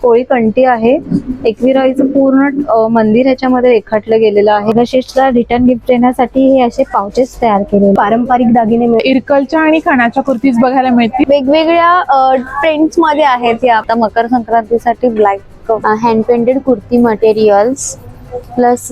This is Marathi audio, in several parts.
कोळी कंठी आहे. एकविराईचं पूर्ण मंदिर ह्याच्यामध्ये रेखाटलं गेलेलं आहे. गणेशला रिटर्न गिफ्ट देण्यासाठी हे असे पाउचेस तयार केले. पारंपरिक दागिने इरकलच्या आणि खणाच्या कुर्तीज बघायला मिळतील. वेगवेगळ्या प्रिंट्स मध्ये आहेत. या आता मकर संक्रांतीसाठी black hand painted kurti materials plus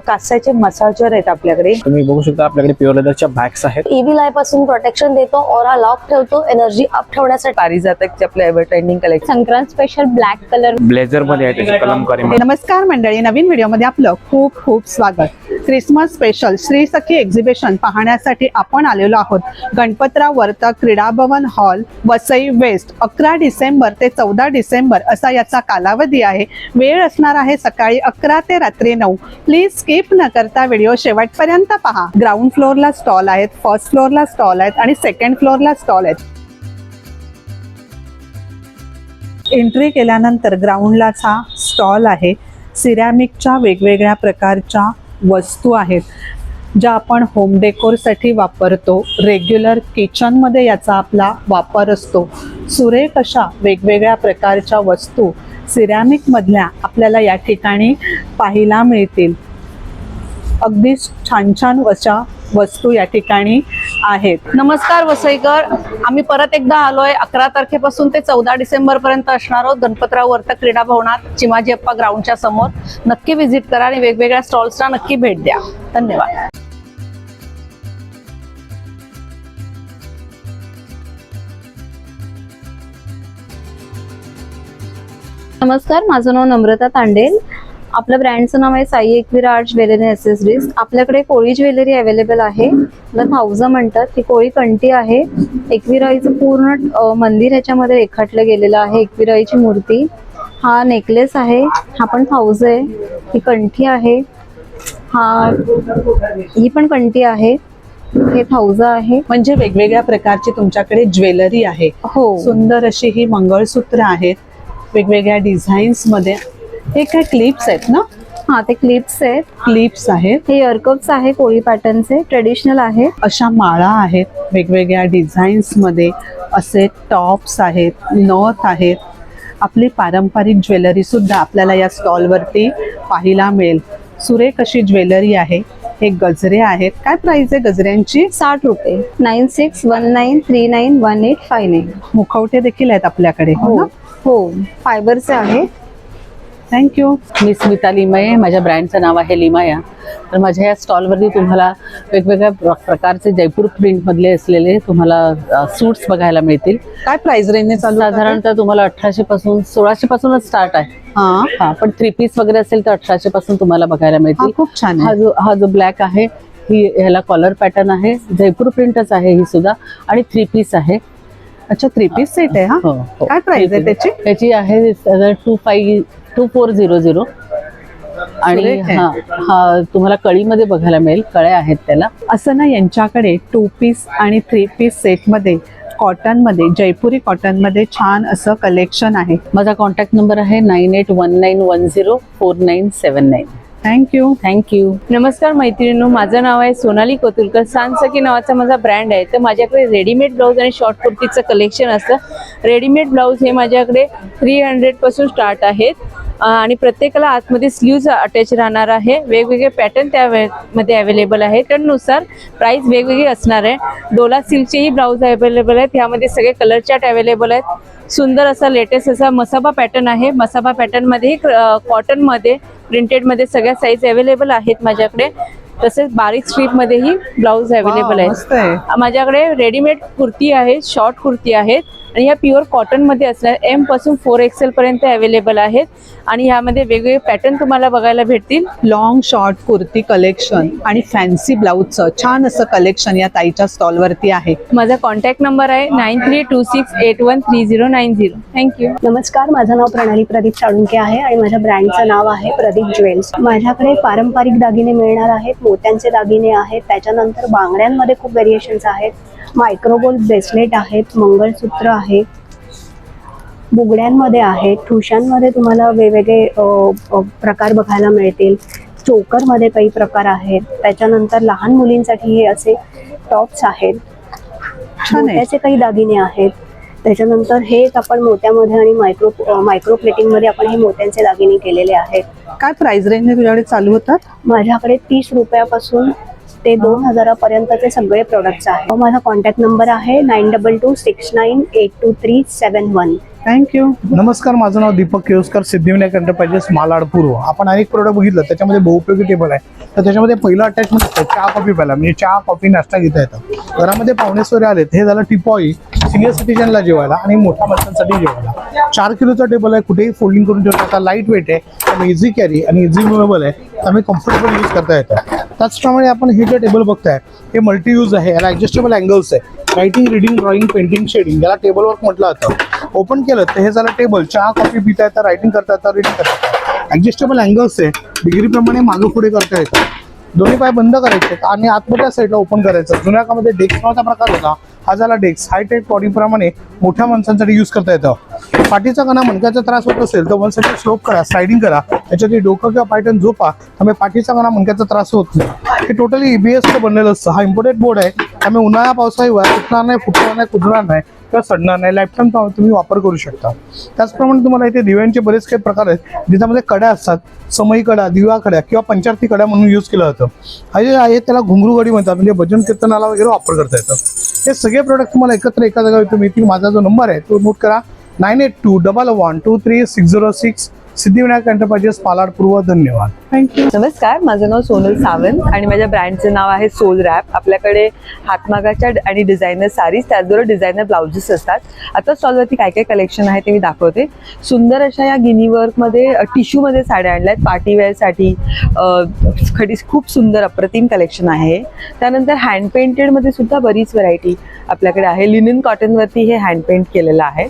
कास्याचे मसाजर आहेत आपल्याकडे. तुम्ही बघू शकता आपल्याकडे प्युअर लेदरच्या बॅग्स आहेत. ईव्ही लाय पासून प्रोटेक्शन देतो, ऑरा लॉक ठेवतो, एनर्जी अप ठेवण्यासाठी. पारिजातकचे आपले ever trending collection. Sankrant special black colour blazer मध्ये आहे त्याची कलमकारी. नमस्कार मंडळी, नवीन व्हिडिओमध्ये आपलं खूप खूप स्वागत. क्रिसमस स्पेशल श्री सखी एक्झिबिशन पाहण्यासाठी आपण आलेलो आहोत गणपतराव वर्तक क्रीडा भवन हॉल, वसई वेस्ट. 11 डिसेंबर ते 14 डिसेंबर असा याचा कालावधी आहे. वेळ असणार आहे सकाळी 11 ते रात्री 9. प्लीज स्किप न करता व्हिडिओ शेवटपर्यंत पहा. ग्राउंड फ्लोअरला स्टॉल आहेत, फर्स्ट फ्लोअरला स्टॉल आहेत आणि सेकंड फ्लोअरला स्टॉल आहेत. एंट्री केल्यानंतर ग्राउंडलाच हा स्टॉल आहे. सिरॅमिकच्या वेगवेगळ्या प्रकारच्या वस्तू आहेत ज्या आपण होम डेकोरसाठी वापरतो. रेग्युलर किचनमध्ये याचा आपला वापर असतो. सुरेख अशा वेगवेगळ्या प्रकारच्या वस्तू सिरॅमिकमधल्या आपल्याला या ठिकाणी पाहायला मिळतील. अगदी छान छान अशा वस्तू या ठिकाणी आहेत. नमस्कार वसईकर, आम्ही परत एकदा आलोय. 11 तारखेपासून ते 14 डिसेंबर पर्यंत असणार आहोत गणपतराव वर्तक क्रीडा भवनात, चिमाजी अप्पा ग्राउंडच्या समोर. नक्की व्हिजिट करा आणि वेगवेगळ्या स्टॉल्सला नक्की भेट द्या. धन्यवाद. नमस्कार, माझं नाव नम्रता तांडेल. आपल्या ब्रँडचं नाव आहे Sai Ekvira art jewellery accessories. आपल्याकडे कोळी ज्वेलरी अवेलेबल आहे. त्याला थाउजा म्हणतात. ही कोळी कंठी आहे. एकविराईचं पूर्ण मंदिर ह्याच्यामध्ये रेखाटलं गेलेलं आहे. एकविराईची मूर्ती. हा नेकलेस आहे. हा पण थाउजा आहे. ही कंठी आहे. ही पण कंठी आहे. हे थाउजा आहे. म्हणजे वेगवेगळ्या प्रकारची तुमच्याकडे ज्वेलरी आहे. हो, सुंदर अशी ही मंगळसूत्र आहेत वेगवेगळ्या डिझाईन्स मध्ये. हे काय क्लिप्स आहेत ना? हा, ते क्लिप्स आहेत. क्लिप्स आहेत. हे इयरकप्स आहे कोळी पॅटर्नचे, ट्रेडिशनल आहे. अशा माळा आहेत वेगवेगळ्या डिझाईन्स मध्ये. असे टॉप्स आहेत, नथ आहेत. आपली पारंपरिक ज्वेलरी सुद्धा आपल्याला या स्टॉलवरती पाहायला मिळेल. सुरेख अशी ज्वेलरी आहे. हे गजरे आहेत. काय प्राइस आहे गजऱ्यांची? 60 रुपये. 9619391859. मुखवटे देखील आहेत आपल्याकडे. हो हो, फायबरचे आहे. थँक्यू. मी स्मिता लिमये, माझ्या ब्रँडचं नाव आहे लिमाया. तर माझ्या या स्टॉलवरती तुम्हाला वेगवेगळ्या प्रकारचे जयपूर प्रिंटमधले असलेले तुम्हाला सूट्स बघायला मिळतील. काय प्राइस रेंजने चालू? साधारणतः तुम्हाला 1800 पासून 1600 पासूनच स्टार्ट आहे. हा, पण 3 पीस वगैरे असेल तर 1800 पासून तुम्हाला बघायला मिळतील. खूप छान. हा जो ब्लॅक आहे ह्याला कॉलर पॅटर्न आहे. जयपूर प्रिंटच आहे ही सुद्धा आणि 3 पीस आहे. अच्छा, 3 पीस सेट आहे. हा, काय प्राइस आहे त्याची? त्याची आहे 2400 आणि हा तुम्हाला कळीमध्ये बघायला मिळेल. कळ्या आहेत त्याला. असं ना, यांच्याकडे 2 पीस आणि 3 पीस सेट मध्ये कॉटन मध्ये, जयपुरी कॉटन मध्ये छान असं कलेक्शन आहे. माझा कॉन्टॅक्ट नंबर आहे 9819104979. थँक्यू. नमस्कार मैत्रिणींनो, माझं नाव आहे सोनाली कोतुलकर. सांसकी नावाचा माझा ब्रँड आहे. तर माझ्याकडे रेडीमेड ब्लाऊज आणि शॉर्ट कुर्तीचं कलेक्शन असतं. रेडीमेड ब्लाऊज हे माझ्याकडे 300 पासून स्टार्ट आहेत आणि प्रत्येकाला आतमध्ये स्लीव्ज अटॅच राहणार आहे. वेगवेगळे पॅटर्न त्यामध्ये अवेलेबल आहे. त्यानुसार प्राइस वेगवेगळी असणार आहे. डोला सिल्कचेही ब्लाऊज अवेलेबल आहेत. ह्यामध्ये सगळे कलर चार्ट अवेलेबल आहेत. सुंदर असा लेटेस्ट असा मसाबा पॅटर्न आहे. मसाबा पॅटर्नमध्येही कॉटनमध्ये, प्रिंटेडमध्ये सगळ्या साईज अवेलेबल आहेत माझ्याकडे. तसेच बारीक स्ट्रीपमध्येही ब्लाऊज अवेलेबल आहेत. माझ्याकडे रेडीमेड कुर्ती आहेत, शॉर्ट कुर्ती आहेत आणि ह्या प्युअर कॉटनमध्ये असणार. M पासून 4XL पर्यंत अवेलेबल आहेत आणि ह्यामध्ये वेगवेगळे पॅटर्न तुम्हाला बघायला भेटतील. लॉंग शॉर्ट कुर्ती कलेक्शन आणि फॅन्सी ब्लाऊजचं छान असं कलेक्शन या ताईच्या स्टॉलवरती आहे. माझा कॉन्टॅक्ट नंबर आहे 9326813090. थँक्यू. नमस्कार, माझं नाव प्रणाली प्रदीप साळुंके आहे आणि माझ्या ब्रँडचं नाव आहे प्रदीप ज्वेल्स. माझ्याकडे पारंपरिक दागिने मिळणार आहेत. मोत्यांचे दागिने आहेत. त्याच्यानंतर बांगड्यांमध्ये खूप व्हेरिएशन्स आहेत. मायक्रोगोल्ड ब्रेसलेट आहेत. मंगळसूत्र आहे. बुगड्यांमध्ये आहेत. ठुशांमध्ये तुम्हाला वेगवेगळे प्रकार बघायला मिळतील. चोकरमध्ये काही प्रकार आहेत. त्याच्यानंतर लहान मुलींसाठी हे असे टॉप्स आहेत. मोत्याचे काही दागिने आहेत. त्याच्यानंतर हे एक आपण मोत्यामध्ये आणि मायक्रो प्लेटिंगमध्ये आपण हे मोत्यांचे दागिने केलेले आहेत. काय प्राइस रेंज तुझ्याकडे चालू होतात? माझ्याकडे 30 रुपयापासून ते 2000 पर्यंतचे सगळे प्रोडक्ट्स आहेत. माझा कॉन्टॅक्ट नंबर आहे 9226982371. थँक्यू. नमस्कार, माझं नाव दीपक केळुसकर, सिद्धिविनायक एंटरप्राइजेस मालाड पूर्व. आपण अनेक प्रोडक्ट बघितलं, त्याच्यामध्ये बहुउपयोगी टेबल आहे. तर त्याच्यामध्ये पहिलं अटॅचमेंट असतं चहा कॉफी प्यायला, म्हणजे चहा कॉफी नाश्ता घेता येतं. घरामध्ये पाहुणेसोरे आलेत, हे झालं टिपॉई, सिनियर सिटीजनला जेवायला आणि मोठ्या माणसांसाठी जेवायला. 4 किलोचा टेबल आहे, कुठेही फोल्डिंग करून ठेवता येतं, लाईट वेट आहे, त्यामुळे इझी कॅरी आणि इझी मुवेबल आहे, त्यामुळे कम्फर्टेबल यूज करता येतं. त्याचप्रमाणे आपण हे जे टेबल बघताय हे मल्टी यूज आहे, याला ॲडजस्टेबल अँगल्स आहे, writing, reading, drawing, painting, shading, याला टेबल वर्क म्हटलं जातं. ओपन केलं तर हे झालं टेबल, चहा कॉफी पिता येतं, रायटिंग करता येतं, रीडिंग करता येतं. ॲडजस्टेबल अँगल्स आहे, डिग्रीप्रमाणे मागं पुढे करता येतं. दोन्ही पाय बंद करायचे आणि आतमधल्या साईडला ओपन करायचं. जुन्या काळामध्ये डेस्क नावाचा प्रकार होता, हा झाला डेस्क. हायटेक बॉडीप्रमाणे मोठ्या माणसांसाठी यूज करता येतं. पाठीचा कणा मणक्याचा त्रास होत असेल तर वन साईड स्लोप करा, स्लायडिंग करा, त्याच्यात डोकं किंवा पायटन झोपा, त्यामुळे पाठीचा कणा मणक्याचा त्रास होत नाही. हे टोटली EBS बनलेलं असतं. हा इम्पोर्टेड बोर्ड आहे, त्यामुळे उन्हाळ्या पावसाळी तुटणार नाही, फुटणार नाही, कुजणार नाही किंवा सडणार नाही. लाईफटाईम तुम्ही वापर करू शकता. त्याचप्रमाणे तुम्हाला इथे दिव्यांचे बरेच काही प्रकार आहेत, ज्याच्यामध्ये कड्या असतात, समई कडा, दिवा कड्या किंवा पंचारती कड्या म्हणून यूज केलं जातं. हा जे आहे त्याला घुंगरू गडी म्हणतात, म्हणजे भजन कीर्तनाला वगैरे वापर करता येतं. हे सगळे प्रोडक्ट तुम्हाला एकत्र एका जागा इथून मिळतील. माझा जो नंबर आहे तो नोट करा, 9821123606, सिद्धिविनायक एंटरप्राइजेस मालाड पूर्व. धन्यवाद. थँक्यू. नमस्कार, माझं नाव सोनल सावंत आणि माझ्या ब्रँडचं नाव आहे सोल रॅप. आपल्याकडे हातमागाच्या आणि डिझायनर साडीज, त्याचबरोबर डिझायनर ब्लाउजेस असतात. आता स्टॉलवरती काय काय कलेक्शन आहे ते मी दाखवते. सुंदर अशा या गिनी वर्कमध्ये टिश्यूमध्ये साड्या आणल्या आहेत पार्टीवेअरसाठी. खूप सुंदर अप्रतिम कलेक्शन आहे. त्यानंतर हँड पेंटेडमध्ये सुद्धा बरीच व्हरायटी आपल्याकडे आहे. लिनन कॉटनवरती हे हँड पेंट केलेलं आहे.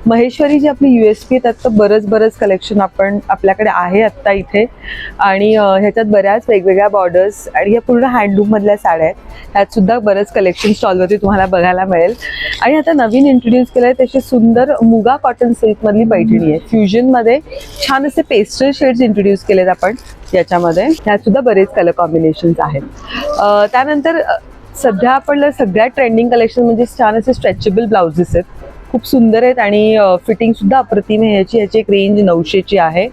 महेश्वरी जी आपली USP आहे त्यात बरंच कलेक्शन आपल्याकडे आहे आत्ता इथे. आणि ह्याच्यात बऱ्याच वेगवेगळ्या बॉर्डर्स आणि या पूर्ण हँडलूममधल्या साड्या आहेत. त्यात सुद्धा बरंच कलेक्शन स्टॉलवरती तुम्हाला बघायला मिळेल. आणि आता नवीन इंट्रोड्यूस केलं आहे तशी सुंदर मुगा कॉटन सिल्कमधली पैठणी आहे. फ्युजनमध्ये छान असे पेस्टल शेड्स इंट्रोड्यूस केलेत आपण याच्यामध्ये. त्यात सुद्धा बरेच कलर कॉम्बिनेशन्स आहेत. त्यानंतर सध्या आपल्याला सगळ्यात ट्रेंडिंग कलेक्शन म्हणजे छान असे स्ट्रेचेबल ब्लाउजेस आहेत, खूप सुंदर आहेत आणि फिटिंगसुद्धा अप्रतिम आहे. ह्याची एक रेंज 900ची आहे.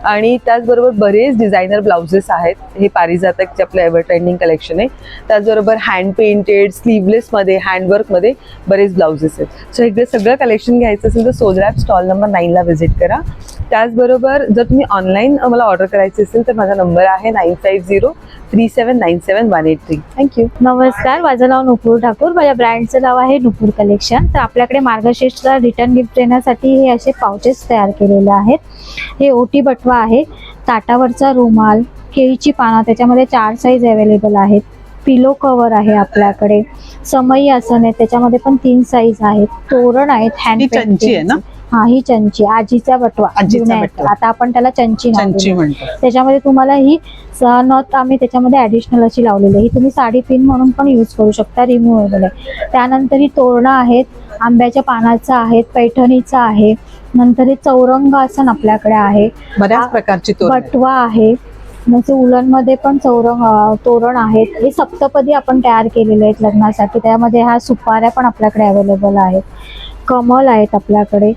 आणि त्याचबरोबर बरेच डिझायनर ब्लाउजेस आहेत. हे पारिजातकचे आपलं एव्हर ट्रेंडिंग कलेक्शन आहे. त्याचबरोबर हँड पेंटेड, स्लीवलेसमध्ये, हँडवर्कमध्ये बरेच ब्लाउजेस आहेत. सो हे सगळं कलेक्शन घ्यायचं असेल तर सोलरॅप स्टॉल नंबर 9ला व्हिजिट करा. त्याचबरोबर जर तुम्ही ऑनलाईन मला ऑर्डर करायची असेल तर माझा नंबर आहे 9503797183. थँक्यू. नमस्कार, माझं नाव नुपूर ठाकूर. माझ्या ब्रँडचं नाव आहे नुपूर कलेक्शन. तर आपल्याकडे मार्गशीर्षला रिटर्न गिफ्ट देण्यासाठी हे असे पाउचेस तयार केलेले आहेत. हे ओटी बटवा आहे, ताटावरचा रुमाल, केळीची पानं, त्याच्यामध्ये 4 साईज अवेलेबल आहेत. पिलो कवर आहे आपल्याकडे, समई आसन आहे, त्याच्यामध्ये पण 3 साईज आहेत. तोरण आहेत, हँड चंची आहे ना? हा, ही चंची, आजीचा बटवा. आजीचा बटवा. आता आपण त्याला चंची म्हणतो. त्याच्यामध्ये तुम्हाला ही नथ आम्ही त्याच्यामध्ये ऍडिशनल अशी लावलेली आहे. ही तुम्ही साडी पिन म्हणून पण यूज करू शकता, रिमूव्हेबल आहे. त्यानंतर ही तोरणं आहेत, आंब्याच्या पानाचं आहेत, पैठणीचं आहे. नंतर हे चौरंग आसन आपल्याकडे आहे, बऱ्याच प्रकारची बटवा आहे. जसे उलनमध्ये पण तोरण आहेत. हे सप्तपदी आपण तयार केलेले आहेत लग्नासाठी. त्यामध्ये ह्या सुपाऱ्या पण आपल्याकडे अवेलेबल आहेत. कमल आहेत आपल्याकडे,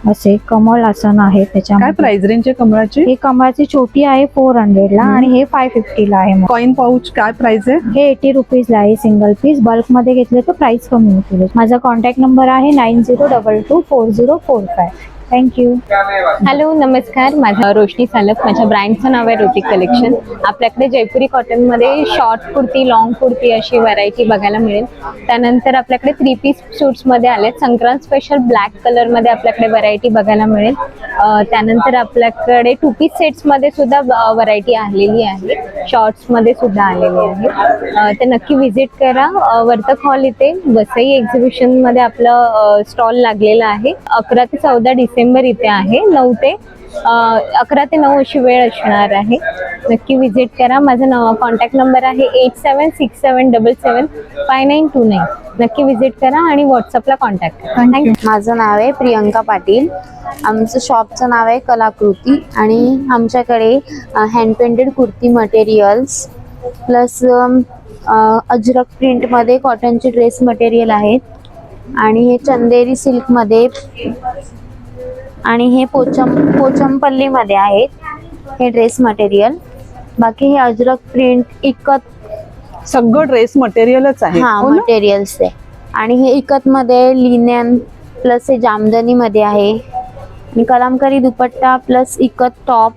असे कमल आसन आहे. काय त्याच्यामध्ये प्राइस रेंज आहे कमळाची? हे कमळाची छोटी आहे 400ला आणि हे 550ला आहे. कॉइन पाऊच काय प्राइस आहे? हे 80 रुपीजला आहे सिंगल पीस. बल्कमध्ये घेतले तर प्राइस कमी होतील. माझा कॉन्टॅक्ट नंबर आहे 90224045. थँक्यू. हॅलो, नमस्कार. माझं रोशनी सालक. माझ्या ब्रँडचं नाव आहे ऋतिक कलेक्शन. आपल्याकडे जयपुरी कॉटनमध्ये शॉर्ट कुर्ती, लॉंग कुर्ती अशी व्हरायटी बघायला मिळेल. त्यानंतर आपल्याकडे 3 पीस सूट्समध्ये आले. संक्रांत स्पेशल ब्लॅक कलरमध्ये आपल्याकडे व्हरायटी बघायला मिळेल. त्यानंतर आपल्याकडे 2 पीस सेट्समध्ये सुद्धा व्हरायटी आलेली आहे. शॉर्ट्समध्ये सुद्धा आलेली आहे. ते नक्की व्हिजिट करा. वर्तक हॉल इथे वसई एक्झिबिशनमध्ये आपलं स्टॉल लागलेला आहे. 11 ते 14 डिसेंबर इथे आहे. 11 ते 9 अशी वेळ असणार आहे. नक्की व्हिजिट करा. माझा कॉन्टॅक्ट नंबर आहे 8767775929. नक्की व्हिजिट करा आणि व्हॉट्सअपला कॉन्टॅक्ट करा. थँक्यू. माझं नाव आहे प्रियंका पाटील. आमचं शॉपचं नाव आहे कलाकृती आणि आमच्याकडे hand painted kurti materials plus ajrakh प्रिंटमध्ये कॉटनचे ड्रेस मटेरियल आहेत. आणि हे चंदेरी सिल्क मध्ये आणि हे पोचमपल्ली मध्ये आहेत हे ड्रेस मटेरियल. बाकी हे अजरक प्रिंट इकत सगळं ड्रेस मटेरियलच आहे. हा हो ना? मटेरियल्स आहे. आणि हे इकत मध्ये लिनन प्लस हे जामदनी मध्ये आहे आणि कलामकारी दुपट्टा प्लस इकत टॉप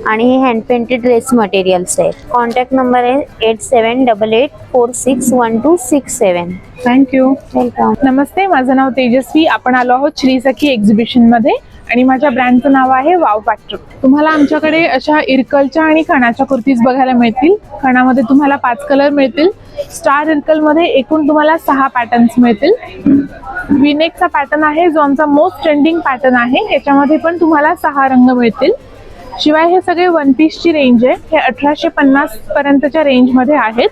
आणि हे हँड पेंटेड ड्रेस मटेरियल्स आहे. कॉन्टॅक्ट नंबर आहे 8788461267. थँक्यू. वेलकम. नमस्ते, माझं नाव तेजस्वी. आपण आलो आहोत श्री सखी एक्झिबिशन मध्ये आणि माझ्या ब्रँडचं नाव आहे वाव फॅक्टरी. तुम्हाला आमच्याकडे अशा इरकलच्या आणि खणाच्या कुर्तीज बघायला मिळतील. खणामध्ये तुम्हाला 5 कलर मिळतील. स्टार इरकल मध्ये एकूण तुम्हाला 6 पॅटर्न्स मिळतील. विनेकचा पॅटर्न आहे जो आमचा मोस्ट ट्रेंडिंग पॅटर्न आहे. याच्यामध्ये पण तुम्हाला 6 रंग मिळतील. शिवाय हे सगळे 1 पीसची रेंज आहे. हे 1850 पर्यंतच्या रेंजमध्ये आहेत.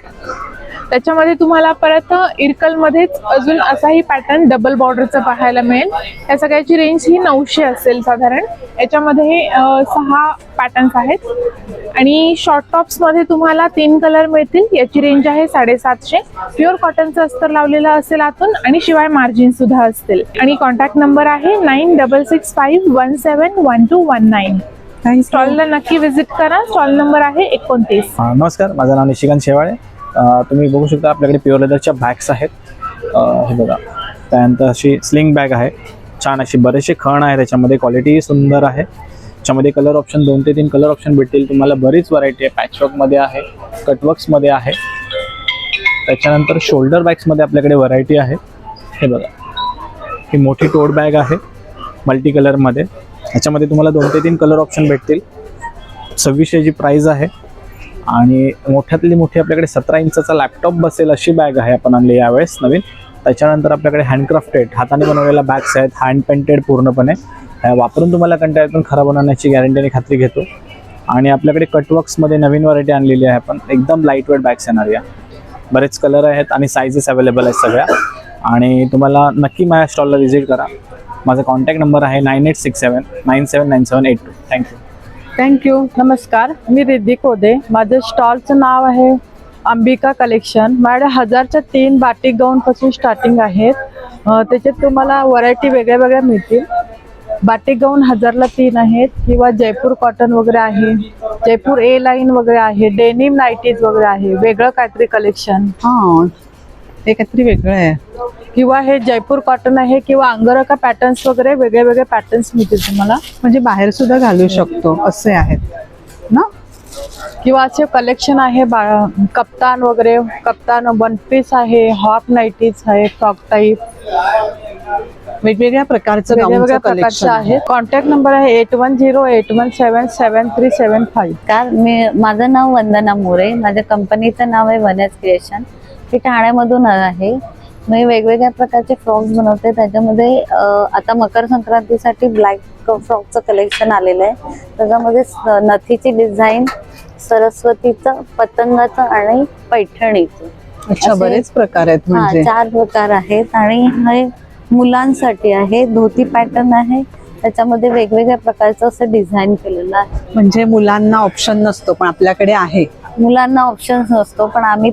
त्याच्यामध्ये तुम्हाला परत इरकलमध्येच अजून असाही पॅटर्न डबल बॉर्डरचा पाहायला मिळेल. या सगळ्याची रेंज ही 900 असेल साधारण. याच्यामध्ये 6 पॅटर्न्स आहेत. आणि शॉर्ट टॉप्समध्ये तुम्हाला 3 कलर मिळतील. याची रेंज आहे 750. प्युअर कॉटनचं अस्तर लावलेलं असेल आतून आणि शिवाय मार्जिन सुद्धा असतील. आणि कॉन्टॅक्ट नंबर आहे 9665171219. स्टॉलला नक्की व्हिजिट करा. स्टॉल नंबर आहे 29. नमस्कार, माझं नाव निशिकांत शेवाळे. तुम्ही बघू शकता आपल्याकडे प्युअर लेदरच्या बॅग्स आहेत. हे बघा, त्यानंतर अशी स्लिंग बॅग आहे. छान अशी बरेचसे खण आहे त्याच्यामध्ये. क्वालिटी सुंदर आहे. त्याच्यामध्ये कलर ऑप्शन 2 ते 3 कलर ऑप्शन भेटतील तुम्हाला. बरीच व्हरायटी आहे. पॅचवर्कमध्ये आहे, कटवर्क्समध्ये आहे. त्याच्यानंतर शोल्डर बॅग्समध्ये आपल्याकडे व्हरायटी आहे. हे बघा, ही मोठी टोट बॅग आहे मल्टी कलरमध्ये. ह्याच्यामध्ये तुम्हाला 2 ते 3 कलर ऑप्शन भेटतील. 2600ची प्राईज आहे. आणि मोठ्यातली मोठी आपल्याकडे 17 इंचाचा लॅपटॉप बसेल अशी बॅग आहे आपण आणली यावेळेस नवीन. त्याच्यानंतर आपल्याकडे हँडक्राफ्टेड हाताने बनवलेल्या बॅग्स आहेत. हँड पेंटेड पूर्णपणे. वापरून तुम्हाला कंटाळ्यातून खराब होण्याची गॅरंटी आणि खात्री घेतो. आणि आपल्याकडे कटवर्क्समध्ये नवीन व्हरायटी आणलेली आहे आपण. एकदम लाईट वेट बॅग्स येणार या. बरेच कलर आहेत आणि साईजेस अवेलेबल आहेत सगळ्या. आणि तुम्हाला नक्की माझ्या स्टॉलला व्हिजिट करा. माझा कॉन्टॅक्ट नंबर आहे 9867979782. थँक्यू. थँक्यू. नमस्कार, मी रिद्धी कोदे. माझं स्टॉलचं नाव आहे अंबिका कलेक्शन. माझ्याकडे 1000च्या 3 बाटिक गाऊनपासून स्टार्टिंग आहेत. त्याच्यात तुम्हाला व्हरायटी वेगळ्या वेगळ्या मिळतील. बाटिक गाऊन 1000ला 3 आहेत. किंवा जयपूर कॉटन वगैरे आहे, जयपूर ए लाईन वगैरे आहे, डेनिम नाईटीज वगैरे आहे. वेगळं काहीतरी कलेक्शन. हां, ते काहीतरी वेगळं आहे. किंवा हे जयपूर कॉटन आहे किंवा अंगरखा पॅटर्न्स वगैरे वेगळे वेगळे पॅटर्न्स मिळतील तुम्हाला. म्हणजे बाहेर सुद्धा घालू शकतो असे आहेत ना. किंवा असे कलेक्शन आहे कप्तान वगैरे. कप्तान 1 पीस आहे, हाफ नाईटीज आहे, फ्रॉक टाईप. वेगवेगळ्या प्रकारचं वेगवेगळ्या प्रकारचे आहे. कॉन्टॅक्ट नंबर आहे 8108177375. माझं नाव वंदना मोरे. माझ्या कंपनीचं नाव आहे वनस क्रिएशन. हे ठाण्यामधून आहे. मी वेगवेगळ्या प्रकारचे फ्रॉक्स बनवते. त्याच्यामध्ये आता मकर संक्रांतीसाठी ब्लॅक फ्रॉकचं कलेक्शन आलेलं आहे. त्याच्यामध्ये नथीची डिझाईन, सरस्वतीचं, पतंगाचं आणि पैठणीचं. अच्छा, बरेच प्रकार आहेत. म्हणजे 4 प्रकार आहेत. आणि हे मुलांसाठी आहे. धोती पॅटर्न आहे. त्याच्यामध्ये वेगवेगळ्या प्रकारचं असं डिझाईन केलेलं आहे. म्हणजे मुलांना ऑप्शन नसतो पण आपल्याकडे आहे. मुलांना ऑप्शन नसतो पण आम्ही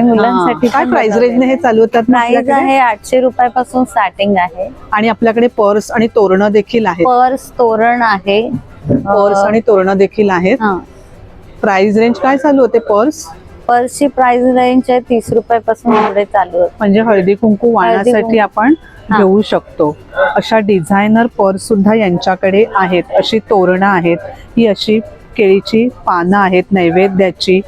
मुलांसाठी. काय प्राइस रेंजने हे चालू होतात? प्राइस आहे 800 रुपयापासून स्टार्टिंग आहे. आणि आपल्याकडे पर्स आणि तोरणं देखील आहेत. पर्स, तोरण आहे. पर्स आणि तोरणं देखील आहेत. प्राइस रेंज काय चालू होते? पर्सची प्राइस रेंज आहे 30 रुपयापासून पुढे चालू होते. म्हणजे हळदी कुंकू वाहण्यासाठी आपण घेऊ शकतो. अशा डिझायनर पर्स सुद्धा यांच्याकडे आहेत. अशी तोरणं आहेत. ही अशी केळीची पानं आहेत नैवेद्याची.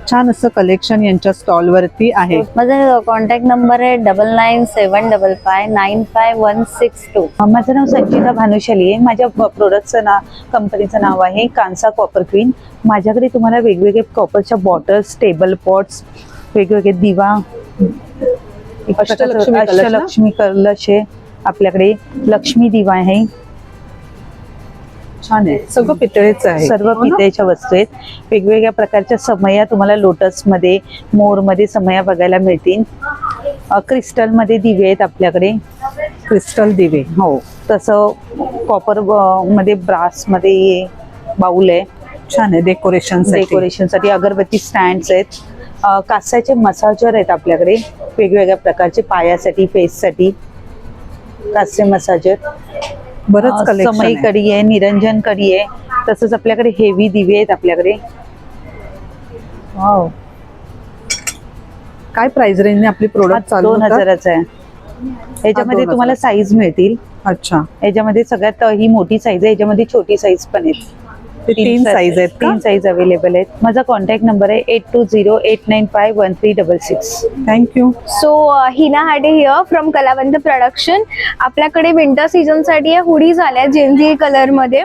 छान असं कलेक्शन यांच्या स्टॉलवरती आहे. माझा कॉन्टॅक्ट नंबर आहे 9975595162. माझं नाव संचिता भानुशाली आहे. माझ्या प्रोडक्टचं कंपनीचं नाव आहे कांसा कॉपर क्वीन. माझ्याकडे तुम्हाला वेगवेगळे कॉपरच्या बॉटल्स, टेबल पॉट्स, वेगवेगळे दिवा, अष्टलक्ष्मी कलश आहे. आपल्याकडे लक्ष्मी दिवा आहे. छान आहे. सगळं पितळेचं आहे. सर्व पितळेच्या वस्तू आहेत. वेगवेगळ्या प्रकारच्या समया तुम्हाला लोटसमध्ये, मोरमध्ये समया बघायला मिळतील. क्रिस्टलमध्ये दिवे आहेत आपल्याकडे. क्रिस्टल दिवे. हो, तसं कॉपर मध्ये, ब्रासमध्ये बाउल आहे. छान आहे. डेकोरेशनसाठी अगरबत्ती स्टँड्स आहेत. कास्याचे मसाजर आहेत आपल्याकडे वेगवेगळ्या प्रकारचे, पायासाठी, फेससाठी कास्य मसाजर. बरंच कलेक्शन समई कडी आहे, निरंजन कडी आहे. तसंच आपल्याकडे हेवी दिवे आहेत आपल्याकडे. वाव, काय प्राइस रेंजने आपली प्रोडक्ट चालू 2000चा आहे. याच्यामध्ये 2000. तुम्हाला साईज मिळतील. अच्छा, याच्यामध्ये सगळ्यात ही मोठी साईज आहे, याच्यामध्ये छोटी साईज पण आहे. ते 3 साईज आहेत का? 3 साईज अवेलेबल आहेत. माझा कॉन्टॅक्ट नंबर आहे 8208951366. थँक्यू. सो हिना हाडे हिअर फ्रॉम कलावंत प्रोडक्शन. आपल्याकडे विंटर सीझनसाठी हुडीज आल्या जेन्झी कलरमध्ये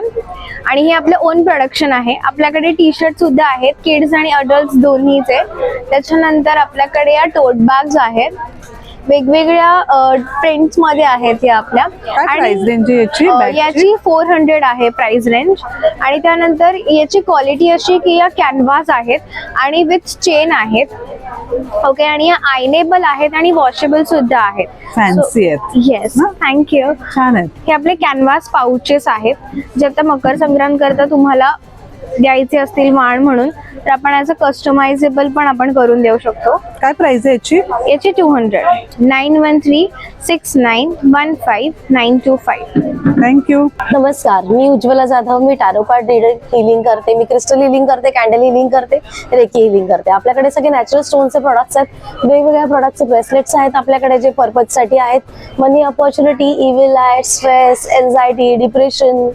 आणि हे आपलं ओन प्रोडक्शन आहे. आपल्याकडे टी शर्ट सुद्धा आहेत, किड्स आणि अडल्ट दोन्हीचे. त्याच्यानंतर आपल्याकडे या टोट बॅग्स आहेत, वेगवेगळ्या प्रिंट्स मध्ये आहेत या आपल्या. प्राइस रेंज याची याची 400 आहे प्राइस रेंज. आणि त्यानंतर याची क्वालिटी अशी की या कॅनव्हास आहेत आणि विथ चेन आहेत. ओके, आणि या आयनेबल आहेत आणि वॉशेबल सुद्धा आहेत. फॅन्सी आहेत. Yes, thank you. छान आहेत. हे आपले कॅनव्हास पाउचेस आहेत, जे आता मकर संक्रांत करता तुम्हाला द्यायचे असतील वाण म्हणून, तर आपण याचं कस्टमायझेबल पण आपण करून देऊ शकतो. काय प्राइस आहे याची? याची 200. 9136915925. थँक्यू. नमस्कार, मी उज्ज्वला जाधव. मी टॅरो कार्ड हिलिंग करते, मी क्रिस्टल हिलिंग करते, कॅन्डल हिलिंग करते, रेकी हिलिंग करते. आपल्याकडे सगळे नॅचरल स्टोनचे प्रोडक्ट्स आहेत. वेगवेगळ्या प्रोडक्टचे ब्रेसलेट्स आहेत आपल्याकडे, जे पर्पजसाठी आहेत. Money opportunity, evil eye, stress, anxiety, depression,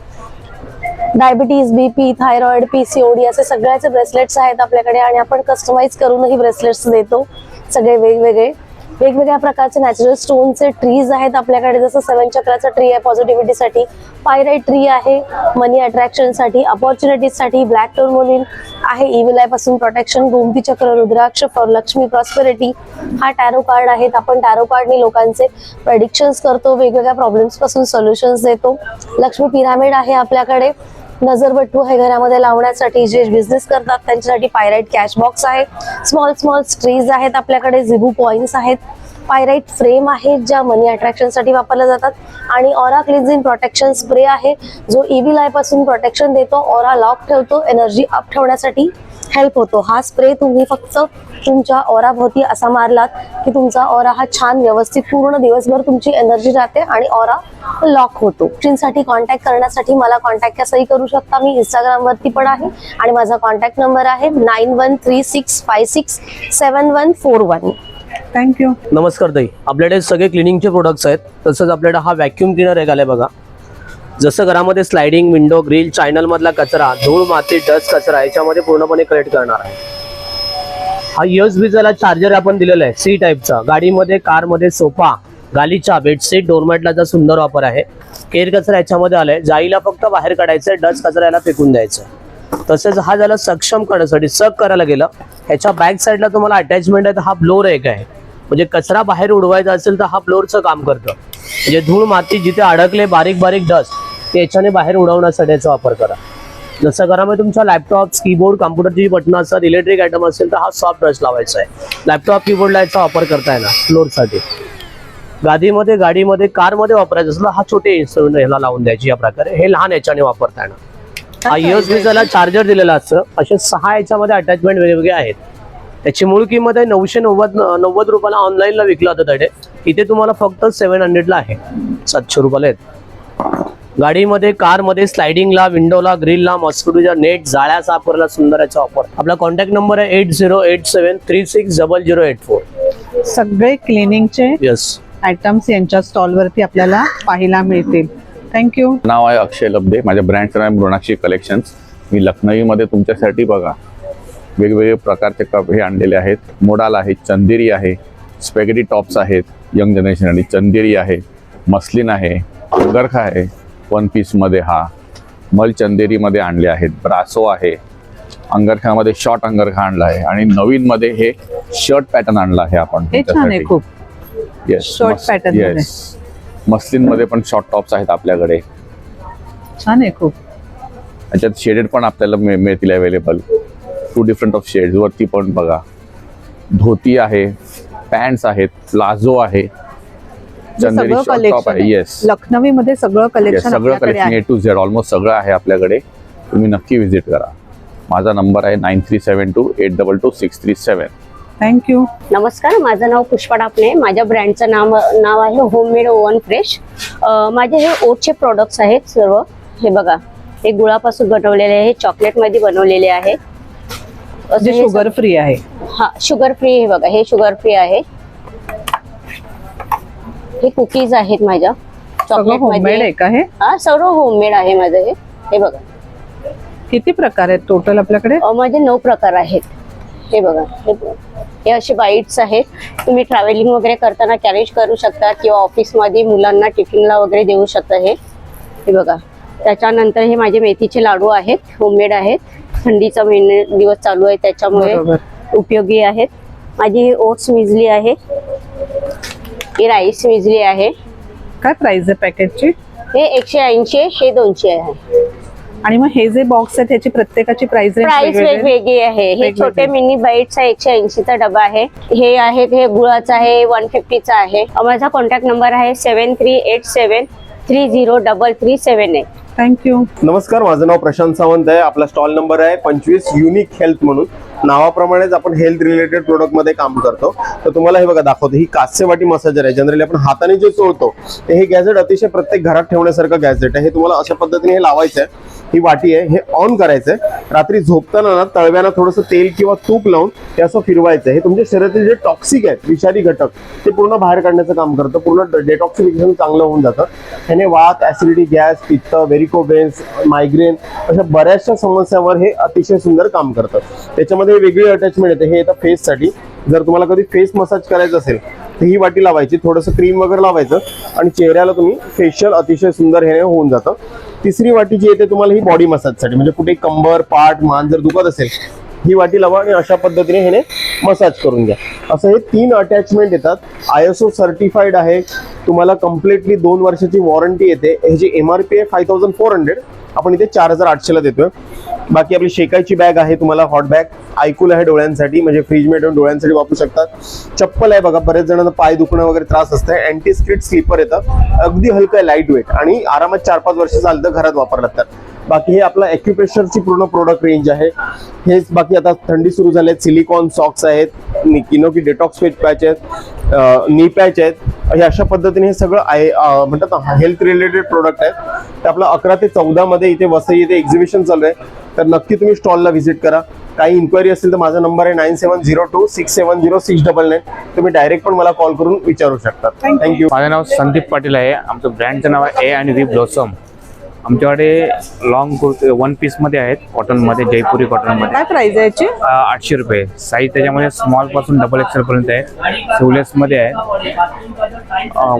diabetes, BP, thyroid, PCOD असे सगळ्याचे ब्रेसलेट्स आहेत आपल्याकडे. आणि आपण कस्टमाइज करूनही ब्रेसलेट्स देतो. सगळे वेगवेगळ्या प्रकारचे नॅचरल स्टोनचे ट्रीज आहेत आपल्याकडे. जसं 7 चक्राचा ट्री आहे पॉझिटिव्हिटीसाठी, पायराइट ट्री आहे मनी अट्रॅक्शनसाठी, अपॉर्च्युनिटीजसाठी, ब्लॅक टोरमोलिन आहे इव्हिल आय पासून प्रोटेक्शन, गोमती चक्र, रुद्राक्ष फॉर लक्ष्मी प्रॉस्पेरिटी. हा टॅरो कार्ड आहेत. आपण टॅरो कार्डनी लोकांचे प्रेडिक्शन्स करतो, वेगवेगळ्या प्रॉब्लेम्स पासून सोल्युशन्स देतो. लक्ष्मी पिरामिड आहे आपल्याकडे. नजरबट्टू आहे घरामध्ये लावण्यासाठी, जे बिझनेस करतात त्यांच्यासाठी. पायराइट कॅश बॉक्स आहे. स्मॉल ट्रीज आहेत आपल्याकडे. झिबू पॉइंट्स आहेत. पायराइट फ्रेम आहेत ज्या मनी अट्रॅक्शनसाठी वापरल्या जातात. आणि ऑरा क्लिन्झिंग प्रोटेक्शन स्प्रे आहे, जो इव्हिल आय पासून प्रोटेक्शन देतो, ऑरा लॉक ठेवतो, एनर्जी अप ठेवण्यासाठी हेल्प होतो. हा स्प्रे तुम्ही फक्त तुमच्या ऑरा भोवती असा मारलात की तुमचा ऑरा हा छान व्यवस्थित पूर्ण दिवसभर तुमची एनर्जी राहते आणि ऑरा लॉक होतो. साठी कॉन्टॅक्ट करण्यासाठी मला कॉन्टॅक्ट कसंही करू शकता. मी इंस्टाग्राम वरती पण आहे आणि माझा कॉन्टॅक्ट नंबर आहे 9136567141. थँक्यू. नमस्कार ताई, आपल्याकडे सगळे क्लिनिंगचे प्रोडक्ट्स आहेत. तसंच आपल्याकडे हा व्हॅक्यूम क्लिनर एक आलाय बघा. जसं घरामध्ये स्लायडिंग, विंडो, ग्रिल, चॅनल मधला कचरा, धूळ, माती, डस्ट कचरा याच्यामध्ये पूर्णपणे कलेक्ट करणार आहे. हा USB चार्जर आपण दिलेला आहे C टाईपचा. गाडीमध्ये, कारमध्ये, सोफा, गालीचा, बेडशीट, डोरमॅटलाचा सुंदर वापर आहे. केर कचरा याच्यामध्ये आलाय. जाईला फक्त बाहेर काढायचं, डस्ट कचरा याला फेकून द्यायचं. तसेच हा झाला सक्षम करण्यासाठी, सक करायला गेलं. ह्याच्या बॅक साईडला तुम्हाला अटॅचमेंट आहे. हा ब्लोअर एक आहे, म्हणजे कचरा बाहेर उडवायचा असेल तर हा ब्लोअरचं काम करतं. म्हणजे धूळ, माती जिथे अडकले, बारीक डस्ट, ते याच्याने बाहेर उडवण्यासाठी याचा वापर करा. जसं घरामध्ये तुमच्या लॅपटॉप, कीबोर्ड, कॉम्प्युटरची जी बटणं असतात, इलेक्ट्रिक आयटम असेल तर हा सॉफ्ट ब्रश लावायचा आहे. लॅपटॉप, कीबोर्डला याचा वापर करता येणार फ्लोअरसाठी. गादीमध्ये, गाडीमध्ये, कारमध्ये वापरायचं असेल तर हा छोटे इन्स्ट्रुमेंट ह्याला लावून द्यायची या प्रकारे. हे लहान याच्याने वापरता येणार. हा USB चार्जर दिलेला असतं. असे 6 याच्यामध्ये अटॅचमेंट वेगवेगळे आहेत. त्याची मूळ किंमत आहे 990 रुपयाला. ऑनलाईनला विकला होता त्याने. इथे तुम्हाला फक्त 700ला आहे, 700 रुपयाला आहेत. गाडीमध्ये, कारमध्ये, स्लायडिंगला, विंडोला, ग्रिलला, मॉस्किटोच्या नेट, जाळ्या साफ करायला सुंदर याचा वापर. आपला कॉन्टॅक्ट नंबर आहे 8087360084. सगळे क्लिनिंगचे आयटम्स यांच्या स्टॉलवरती आपल्याला पाहायला मिळतील. थँक्यू. नाव आहे अक्षय लब्धे. माझ्या ब्रँडचं नाव आहे मृणाक्षी कलेक्शन्स. मी लखनईमध्ये तुमच्यासाठी बघा वेगवेगळे प्रकारचे कप हे आणलेले आहेत. मोडाल आहे, चंदेरी आहे, स्पॅगेटी टॉप्स आहेत यंग जनरेशन, आणि चंदेरी आहे, मस्लिन आहे, अंगरखा आहे 1 पीसमध्ये. हा मल चंदेरीमध्ये आणले आहेत. ब्रासो आहे, अंगरखामध्ये शॉर्ट अंगरखा आणला आहे, आणि नवीनमध्ये हे शर्ट पॅटर्न आणला आहे आपण. खूप शॉर्ट पॅटर्न. येस, मस्लिन मध्ये पण शॉर्ट टॉप्स आहेत आपल्याकडे. छान आहे खूप. याच्यात शेडेड पण आपल्याला मिळतील अवेलेबल. 2 different of shades. वरती पण बघा धोती आहे, पॅन्ट्स आहेत, प्लाझो आहे, चंदेरी शॉर्ट टॉप आहे. येस, लखनवी मध्ये सगळं कलेक्शन, सगळं collection A to Z almost सगळं आहे आपल्याकडे. तुम्ही नक्की व्हिजिट करा. माझा नंबर आहे 9372822637. थँक्यू. नमस्कार, माझं नाव पुष्पा डापणे. माझ्या ब्रँडचं नाव आहे होममेड ओव्हन फ्रेश. माझे हे ओटचे प्रोडक्ट्स आहेत सर्व. हे बघा, हे गुळापासून बनवलेले आहे, चॉकलेट मध्ये बनवलेले आहे. जे शुगर फ्री आहे. हा, शुगर फ्री. हे बघा, हे शुगर फ्री आहे. हे कुकीज आहेत माझ्या चॉकलेट होममेड आहे का हे? हा, सर्व होममेड आहे माझं हे. हे बघा, किती प्रकार आहेत टोटल आपल्याकडे? माझे 9 प्रकार आहेत. हे बघा, हे असे बाईट्स आहेत. तुम्ही ट्रॅव्हलिंग वगैरे करताना कॅरेज करू शकता किंवा ऑफिसमध्ये मुलांना टिफिनला वगैरे देऊ शकता. हे बघा. त्याच्यानंतर हे माझे मेथीचे लाडू आहेत, होममेड आहेत. थंडीचा दिवस चालू आहे त्याच्यामुळे उपयोगी आहेत. माझी ही ओट्स मिजली आहे, ही राईस मिजली आहे. काय प्राइस आहे पॅकेटची? हे 180 आहे, हे 200 आहे. आणि मग हे जे बॉक्स आहे त्याची प्रत्येकाची प्राइस वेगवेगळी आहे. हे छोटे मिनी बाईट्स आहे, 180 चा डबा आहे. हे आहेत, हे गुळाचा आहे, 150 चा आहे. माझा कॉन्टॅक्ट नंबर आहे 7387303378. थँक्यू. नमस्कार, माझं नाव प्रशांत सावंत आहे. आपला स्टॉल नंबर आहे 25 युनिक हेल्थ म्हणून. नावाप्रमाणेच आपण हेल्थ रिलेटेड प्रोडक्ट मध्ये काम करतो. तर तुम्हाला हे बघा दाखवतो, ही कास्य वाटी मसाजर आहे. जनरली आपण हाताने जे चोळतो ते हे गॅजेट अतिशय प्रत्येक घरात ठेवण्यासारखं गॅजेट आहे. हे तुम्हाला अशा पद्धतीने हे लावायचं आहे. ही वाटी आहे, हे ऑन करायचंय. रात्री झोपताना ना तळव्यानं थोडंसं तेल किंवा तूप लावून ते असं फिरवायचं. हे तुमच्या शरीरातील जे टॉक्सिक आहेत, विषारी घटक, ते पूर्ण बाहेर काढण्याचं काम करतं. पूर्ण डेटॉक्सिफिकेशन चांगलं होऊन जातं. ह्याने वात, ऍसिडिटी, गॅस, पित्त, व्हेरिकोवेन्स, मायग्रेन अशा बऱ्याचशा समस्यांवर हे अतिशय सुंदर काम करतं. त्याच्यामध्ये वेगळी अटॅचमेंट येते. हे येतं फेससाठी. जर तुम्हाला कधी फेस मसाज करायचं असेल तर ही वाटी लावायची, थोडंसं क्रीम वगैरे लावायचं आणि चेहऱ्याला तुम्ही फेशियल अतिशय सुंदर हे होऊन जातं. तिसरी वाटी जी येते तुम्हाला ही बॉडी मसाजसाठी, म्हणजे कुठे कंबर, पाठ, मान जर दुखत असेल ही वाटी लावा आणि अशा पद्धतीने ह्याने मसाज करून घ्या. असं हे 3 अटॅचमेंट येतात. ISO सर्टिफाईड आहे. तुम्हाला कम्प्लिटली 2 वर्षाची वॉरंटी येते. ह्याची MRP आहे 5400. आपण इथे 4800 ला देतोय. बाकी आपली शेकायची बॅग आहे, तुम्हाला हॉट बॅग. आयकूल आहे डोळ्यांसाठी, म्हणजे फ्रीज मध्ये डोळ्यांसाठी वापरू शकतात. चप्पल आहे बघा, बरेच जणांना पाय दुखणं वगैरे त्रास असतं. अँटी स्किड स्लीपर येतं, अगदी हलकं आहे, लाईट वेट आणि आरामात 4-5 वर्ष चालतं घरात वापरलं तर. बाकी हे आपला ॲक्युप्रेशरची पूर्ण प्रोडक्ट रेंज आहे. हेच बाकी आता थंडी सुरू झाली आहे, सिलिकॉन सॉक्स आहेत, किनोकी डेटॉक्स फेस पॅच आहेत, नी पॅच आहेत. हे अशा पद्धतीने हे सगळं आहे म्हणतात ना हेल्थ रिलेटेड प्रोडक्ट आहेत. ते आपलं 11 ते 14 मध्ये इथे वसई इथे एक्झिबिशन चालू आहे. तर नक्की तुम्ही स्टॉलला व्हिजिट करा. काही इन्क्वायरी असेल तर माझा नंबर आहे 9702670699. तुम्ही डायरेक्ट पण मला कॉल करून विचारू शकता. थँक्यू. माझं नाव संदीप पाटील आहे. आमचं ब्रँडचं नाव आहे A&V ब्लॉसम. आमच्याकडे लॉंग कुर्ती 1 पीस मध्ये आहेत, कॉटन मध्ये, जयपुरी कॉटन मध्ये. काय प्राइस आहे याची? 800 रुपये. साईज त्याच्यामध्ये स्मॉल पासून डबल XL पर्यंत आहे. सिवलेस मध्ये आहे,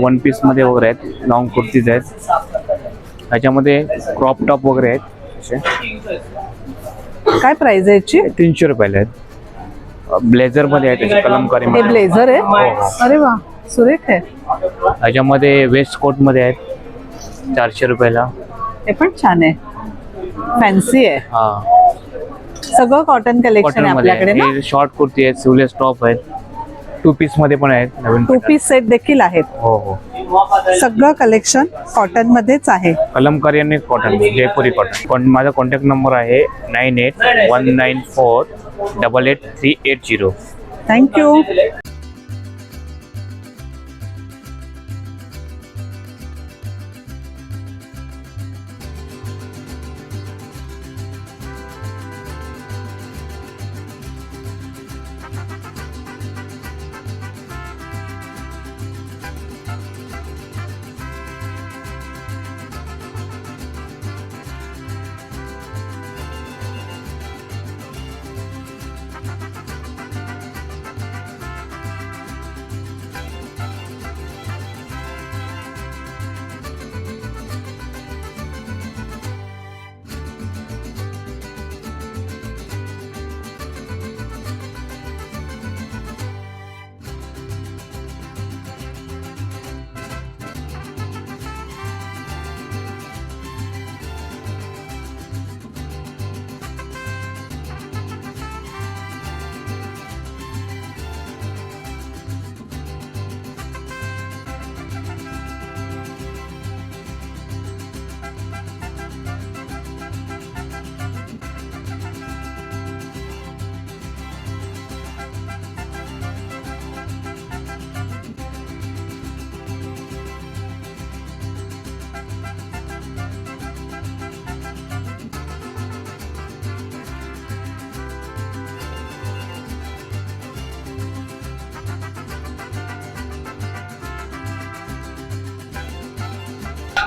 1 पीस मध्ये वगैरे आहेत, लॉंग कुर्तीज आहेत. त्याच्यामध्ये क्रॉप टॉप वगैरे आहेत. काय प्राइस आहे याची? 300 रुपयाला आहेत. ब्लेझर मध्ये आहे, त्याची कलमकारी. हे ब्लेझर आहे? अरे वा, सुरेख आहे. त्याच्यामध्ये वेस्ट कोट मध्ये आहेत 400 रुपयाला. हे पण छान आहे, फॅन्सी आहे. हा, सगळं कॉटन कलेक्शन आहे आपल्याकडे ना. शॉर्ट कुर्ती आहेत, सिवलेस टॉप आहेत, 2 पीस मध्ये पण आहेत, नवीन 2 पीस सेट देखील आहेत. हो हो. सगळं कलेक्शन कॉटन मध्येच आहे. कलमकारी आणि कॉटन, जयपुरी कॉटन. माझा कॉन्टॅक्ट नंबर आहे 9819488380. थँक्यू.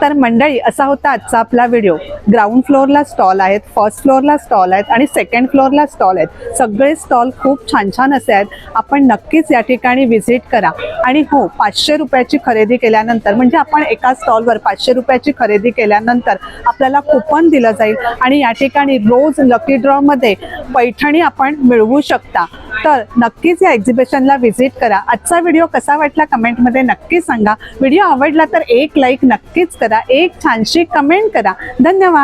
तर मंडळी असा होता आजचा आपला व्हिडिओ. ग्राउंड फ्लोअरला स्टॉल आहेत, फर्स्ट फ्लोअरला स्टॉल आहेत आणि सेकंड फ्लोअरला स्टॉल आहेत. सगळे स्टॉल खूप छान छान असे आहेत. आपण नक्कीच या ठिकाणी व्हिजिट करा. आणि हो, 500 रुपयाची खरेदी केल्यानंतर म्हणजे आपण एका स्टॉलवर 500 रुपयाची खरेदी केल्यानंतर आपल्याला कुपन दिलं जाईल आणि या ठिकाणी रोज लकी ड्रॉमध्ये पैठणी आपण मिळवू शकता. तर नक्कीच या एक्झिबिशनला व्हिजिट करा. आजचा व्हिडिओ कसा वाटला कमेंटमध्ये नक्की सांगा. व्हिडिओ आवडला तर एक लाईक नक्कीच करा, एक छानशी कमेंट करा. धन्यवाद.